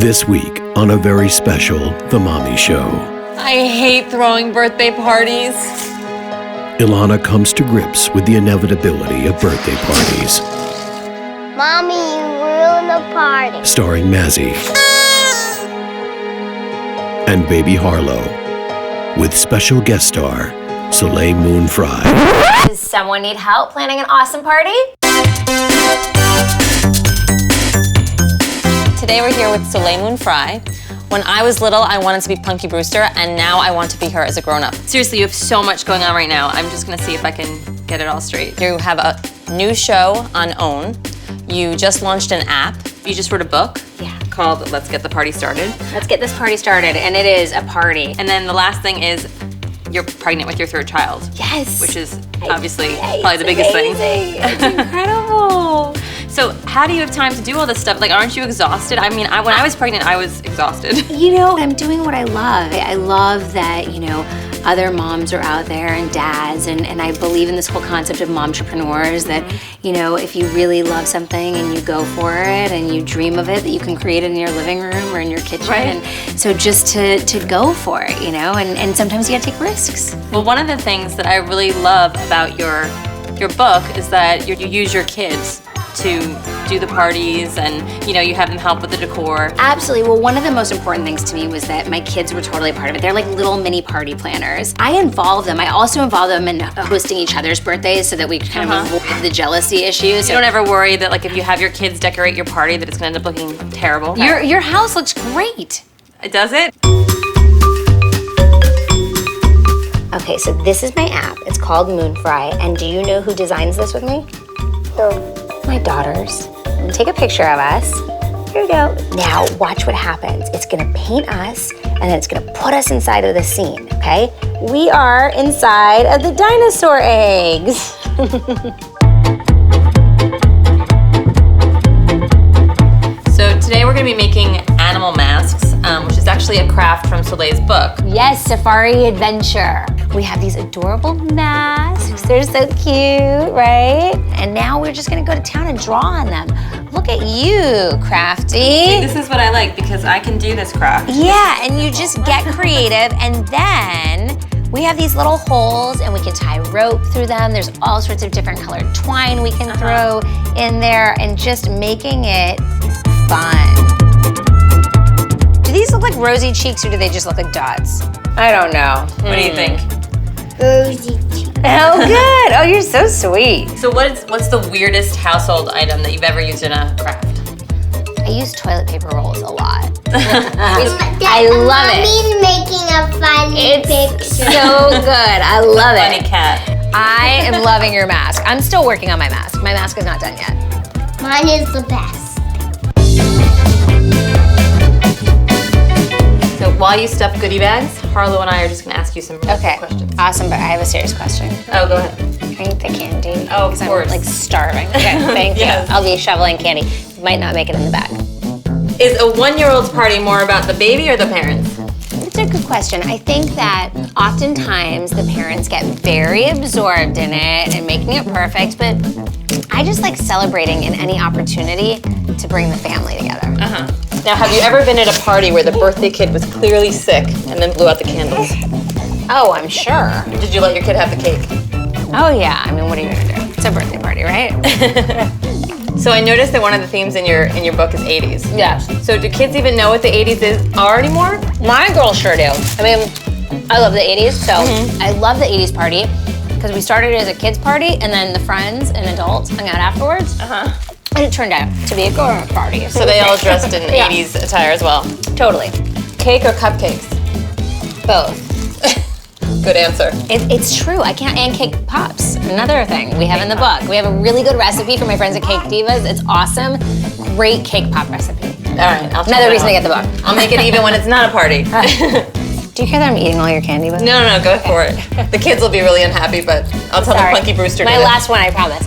This week on a very special The Mommy Show. I hate throwing birthday parties. Ilana comes to grips with the inevitability of birthday parties. Mommy, you ruined the party. Starring Mazzy and baby Harlow, with special guest star Soleil Moon Frye. Does someone need help planning an awesome party? Today we're here with Soleil Moon Frye. When I was little, I wanted to be Punky Brewster, and now I want to be her as a grown-up. Seriously, you have so much going on right now. I'm just gonna see if I can get it all straight. You have a new show on OWN. You just launched an app. You just wrote a book called Let's Get the Party Started. Let's get this party started, and it is a party. And then the last thing is you're pregnant with your third child. Yes. Which is obviously probably the biggest thing. It's incredible. So how do you have time to do all this stuff? Like, aren't you exhausted? I mean, when I was pregnant, I was exhausted. You know, I'm doing what I love. I love that, you know, other moms are out there and dads, and I believe in this whole concept of momtrepreneurs that, you know, if you really love something and you go for it and you dream of it, that you can create it in your living room or in your kitchen. Right. And so just to go for it, you know, and sometimes you gotta take risks. Well, one of the things that I really love about your book is that you use your kids to do the parties, and you know, you have them help with the decor. Absolutely. Well, one of the most important things to me was that my kids were totally a part of it. They're like little mini party planners. I involve them. I also involve them in hosting each other's birthdays so that we kind of avoid the jealousy issues. You don't ever worry that, like, if you have your kids decorate your party, that it's gonna end up looking terrible? Your house looks great. Does it? Okay, so this is my app. It's called Moon Frye, and do you know who designs this with me? No. My daughters. I'm gonna take a picture of us. Here we go. Now, watch what happens. It's gonna paint us, and then it's gonna put us inside of the scene, okay? We are inside of the dinosaur eggs. So today we're gonna be making animal masks, which is actually a craft from Soleil's book. Yes, Safari Adventure. We have these adorable masks. They're so cute, right? And now we're just gonna go to town and draw on them. Look at you, Crafty. This is what I like, because I can do this craft. Yeah, and you just get creative, and then we have these little holes, and we can tie rope through them. There's all sorts of different colored twine we can throw in there, and just making it fun. Do these look like rosy cheeks, or do they just look like dots? I don't know. What do you think? Rosy cheeks. Oh, good. Oh, you're so sweet. So what's the weirdest household item that you've ever used in a craft? I use toilet paper rolls a lot. I love it. Mommy's making a funny picture. So good. I love it. Funny cat. I am loving your mask. I'm still working on my mask. My mask is not done yet. Mine is the best. So while you stuff goodie bags, Harlow and I are just gonna ask you some questions. Awesome, but I have a serious question. Oh, go ahead. Can I eat the candy? Oh, of course. I'm like starving. Okay, thank Yes. you. I'll be shoveling candy. Might not make it in the bag. Is a 1-year-old's party more about the baby or the parents? It's a good question. I think that oftentimes the parents get very absorbed in it and making it perfect, but I just like celebrating in any opportunity to bring the family together. Now, have you ever been at a party where the birthday kid was clearly sick and then blew out the candles? Oh, I'm sure. Did you let your kid have the cake? Oh yeah, I mean, what are you gonna do? It's a birthday party, right? So I noticed that one of the themes in your book is 80s. Yes. So do kids even know what the 80s are anymore? My girls sure do. I mean, I love the 80s, so I love the 80s party because we started as a kids party and then the friends and adults hung out afterwards. And it turned out to be a grown-up party. So they all dressed in 80s attire as well. Totally. Cake or cupcakes? Both. Good answer. It's true. I can't. And cake pops. Another thing we have in the book. We have a really good recipe from my friends at Cake Divas. It's awesome. Great cake pop recipe. All right. I'll Another reason to get the book. I'll make it even when it's not a party. Do you care that I'm eating all your candy? But No, go for it. The kids will be really unhappy, but I'll tell them Punky Brewster did My it. last one, I promise.